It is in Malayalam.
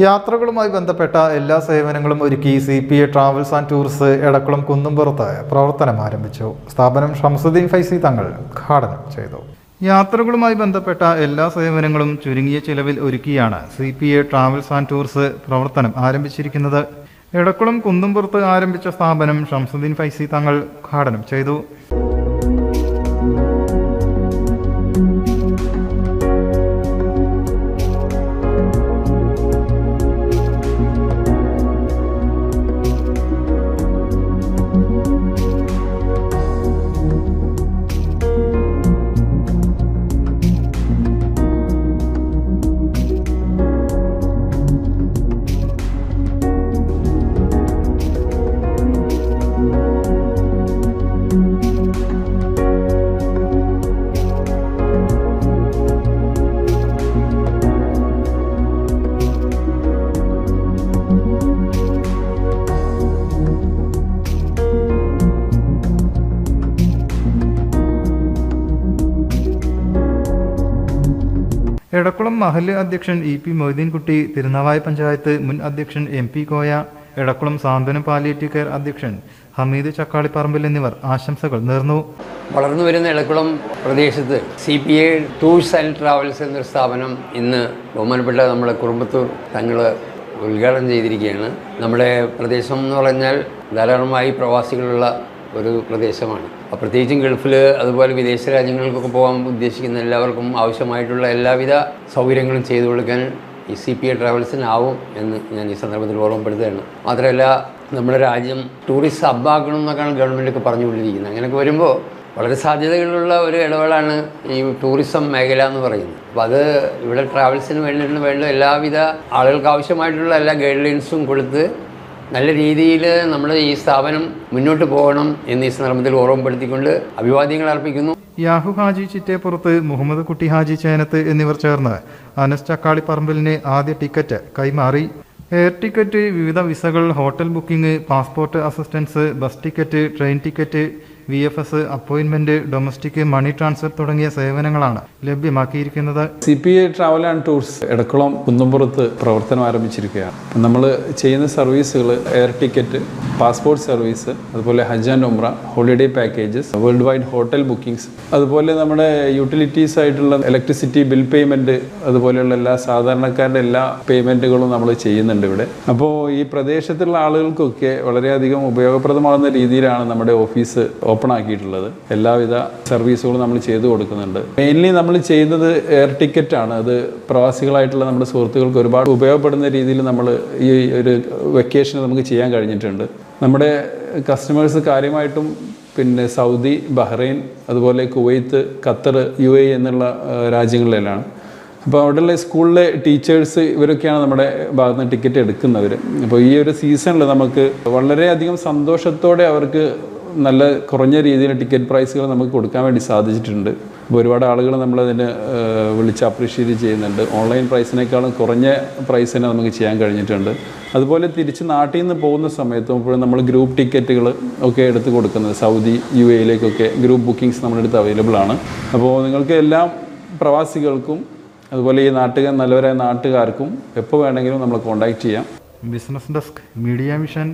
യാത്രകളുമായി ബന്ധപ്പെട്ട എല്ലാ സേവനങ്ങളും ഒരുക്കി CPA travels and tours Edakkulam കുന്നുംപുറത്ത് പ്രവർത്തനം ആരംഭിച്ചു. സ്ഥാപനം ഷംസുദ്ദീൻ ഫൈസി തങ്ങൾ ഉദ്ഘാടനം ചെയ്തു. യാത്രകളുമായി ബന്ധപ്പെട്ട എല്ലാ സേവനങ്ങളും ചുരുങ്ങിയ ചിലവിൽ ഒരുക്കിയാണ് CPA ട്രാവൽസ് ആൻഡ് ടൂർസ് പ്രവർത്തനം ആരംഭിച്ചിരിക്കുന്നത്. എടക്കുളം കുന്നുംപുറത്ത് ആരംഭിച്ച സ്ഥാപനം ഷംസുദ്ദീൻ ഫൈസി തങ്ങൾ ഉദ്ഘാടനം ചെയ്തു. എടക്കുളം മഹല്ല് അധ്യക്ഷൻ EP മൊയ്തീൻകുട്ടി, തിരുനാവായ പഞ്ചായത്ത് മുൻ അധ്യക്ഷൻ MP കോയ, എടക്കുളം സാന്ത്വനം പാലിയേറ്റീവ് കെയർ അധ്യക്ഷൻ ഹമീദ് ചക്കാളിപ്പറമ്പിൽ എന്നിവർ ആശംസകൾ നേർന്നു. വളർന്നു വരുന്ന എടക്കുളം പ്രദേശത്ത് CPA ടൂർസ് ആൻഡ് ട്രാവൽസ് എന്നൊരു സ്ഥാപനം ഇന്ന് ബഹുമാനപ്പെട്ട നമ്മുടെ കുറുമ്പത്തൂർ തങ്ങൾ ഉദ്ഘാടനം ചെയ്തിരിക്കുകയാണ്. നമ്മുടെ പ്രദേശം എന്ന് പറഞ്ഞാൽ ധാരാളമായി പ്രവാസികളുള്ള ഒരു പ്രദേശമാണ്. പ്രത്യേകിച്ചും ഗൾഫിൽ അതുപോലെ വിദേശ രാജ്യങ്ങൾക്കൊക്കെ പോകാൻ ഉദ്ദേശിക്കുന്ന എല്ലാവർക്കും ആവശ്യമായിട്ടുള്ള എല്ലാവിധ സൗകര്യങ്ങളും ചെയ്തു കൊടുക്കാൻ ഈ CPA ട്രാവൽസിനാവും എന്ന് ഞാൻ ഈ സന്ദർഭത്തിൽ ഓർമ്മപ്പെടുത്തുകയാണ്. മാത്രമല്ല നമ്മുടെ രാജ്യം ടൂറിസ്റ്റ് ഹബ്ബാക്കണം എന്നൊക്കെയാണ് ഗവൺമെൻറ്റൊക്കെ പറഞ്ഞുകൊണ്ടിരിക്കുന്നത്. അങ്ങനെയൊക്കെ വരുമ്പോൾ വളരെ സാധ്യതകളുള്ള ഒരു ഇടവേളാണ് ഈ ടൂറിസം മേഖല എന്ന് പറയുന്നത്. അപ്പോൾ അത് ഇവിടെ ട്രാവൽസിന് വേണ്ട എല്ലാവിധ ആളുകൾക്ക് ആവശ്യമായിട്ടുള്ള എല്ലാ ഗൈഡ് ലൈൻസും കൊടുത്ത് നല്ല രീതിയിൽ നമ്മുടെ ഈ സ്ഥാപനം മുന്നോട്ട് പോകണം എന്ന് ഈ സന്ദർഭത്തിൽ ഓർമ്മപ്പെടുത്തിക്കൊണ്ട് അഭിവാദ്യങ്ങൾ അർപ്പിക്കുന്നു. യാഹു ഹാജി ചിറ്റേപ്പുറത്ത്, മുഹമ്മദ് കുട്ടി ഹാജി ചേനത്ത് എന്നിവർ ചേർന്ന് അനസ് ചക്കാളിപ്പറമ്പിലിന് ആദ്യ ടിക്കറ്റ് കൈമാറി. എയർ ടിക്കറ്റ്, വിവിധ വിസകൾ, hotel booking, passport assistance, bus ticket, train ticket, VFS, അപ്പോയിൻമെന്റ്, ഡൊമസ്റ്റിക്, മണി ട്രാൻസ്ഫർ തുടങ്ങിയ സേവനങ്ങളാണ് ലഭ്യമാക്കിയിരിക്കുന്നത്. CPA travel and tours Edakkulam കുന്നുംപുറത്ത് പ്രവർത്തനം ആരംഭിച്ചിരിക്കുകയാണ്. നമ്മൾ ചെയ്യുന്ന സർവീസുകൾ എയർ ടിക്കറ്റ്, പാസ്പോർട്ട് സർവീസ്, അതുപോലെ Hajj and Umrah, holiday packages, world wide hotel bookings, അതുപോലെ നമ്മുടെ യൂട്ടിലിറ്റീസ് ആയിട്ടുള്ള ഇലക്ട്രിസിറ്റി ബിൽ പേയ്മെൻറ്റ്, അതുപോലെയുള്ള എല്ലാ സാധാരണക്കാരുടെ എല്ലാ പേയ്മെൻറ്റുകളും നമ്മൾ ചെയ്യുന്നുണ്ട് ഇവിടെ. അപ്പോൾ ഈ പ്രദേശത്തുള്ള ആളുകൾക്കൊക്കെ വളരെയധികം ഉപയോഗപ്രദമാകുന്ന രീതിയിലാണ് നമ്മുടെ ഓഫീസ് ഓപ്പൺ ആക്കിയിട്ടുള്ളത്. എല്ലാവിധ സർവീസുകളും നമ്മൾ ചെയ്തു കൊടുക്കുന്നുണ്ട്. മെയിൻലി നമ്മൾ ചെയ്യുന്നത് എയർ ടിക്കറ്റാണ്. അത് പ്രവാസികളായിട്ടുള്ള നമ്മുടെ സുഹൃത്തുക്കൾക്ക് ഒരുപാട് ഉപയോഗപ്പെടുന്ന രീതിയിൽ നമ്മൾ ഈ ഒരു വെക്കേഷൻ നമുക്ക് ചെയ്യാൻ കഴിഞ്ഞിട്ടുണ്ട്. നമ്മുടെ കസ്റ്റമേഴ്സ് കാര്യമായിട്ടും സൗദി, ബഹ്റൈൻ, അതുപോലെ കുവൈത്ത്, ഖത്തർ, UAE എന്നുള്ള രാജ്യങ്ങളിലാണ്. അപ്പോൾ അവിടെയുള്ള സ്കൂളിലെ ടീച്ചേഴ്സ് ഇവരൊക്കെയാണ് നമ്മുടെ ഭാഗത്ത് നിന്ന് ടിക്കറ്റ് എടുക്കുന്നവർ. അപ്പോൾ ഈ ഒരു സീസണിൽ നമുക്ക് വളരെയധികം സന്തോഷത്തോടെ അവർക്ക് നല്ല കുറഞ്ഞ രീതിയിൽ ടിക്കറ്റ് പ്രൈസുകൾ നമുക്ക് കൊടുക്കാൻ വേണ്ടി സാധിച്ചിട്ടുണ്ട്. അപ്പോൾ ഒരുപാട് ആളുകൾ നമ്മളതിന് വിളിച്ച് അപ്രീഷിയേറ്റ് ചെയ്യുന്നുണ്ട്. ഓൺലൈൻ പ്രൈസിനേക്കാളും കുറഞ്ഞ പ്രൈസിനെ നമുക്ക് ചെയ്യാൻ കഴിഞ്ഞിട്ടുണ്ട്. അതുപോലെ തിരിച്ച് നാട്ടിൽ നിന്ന് പോകുന്ന സമയത്തും ഇപ്പോഴും നമ്മൾ ഗ്രൂപ്പ് ടിക്കറ്റുകൾ ഒക്കെ എടുത്ത് കൊടുക്കുന്നത് സൗദി, UAEയിലേക്കൊക്കെ ഗ്രൂപ്പ് ബുക്കിങ്സ് നമ്മുടെ അടുത്ത് അവൈലബിൾ ആണ്. അപ്പോൾ നിങ്ങൾക്ക് എല്ലാം പ്രവാസികൾക്കും അതുപോലെ ഈ നല്ലവരായ നാട്ടുകാർക്കും എപ്പോൾ വേണമെങ്കിലും നമ്മളെ കോൺടാക്റ്റ് ചെയ്യാം. Business desk, media mission.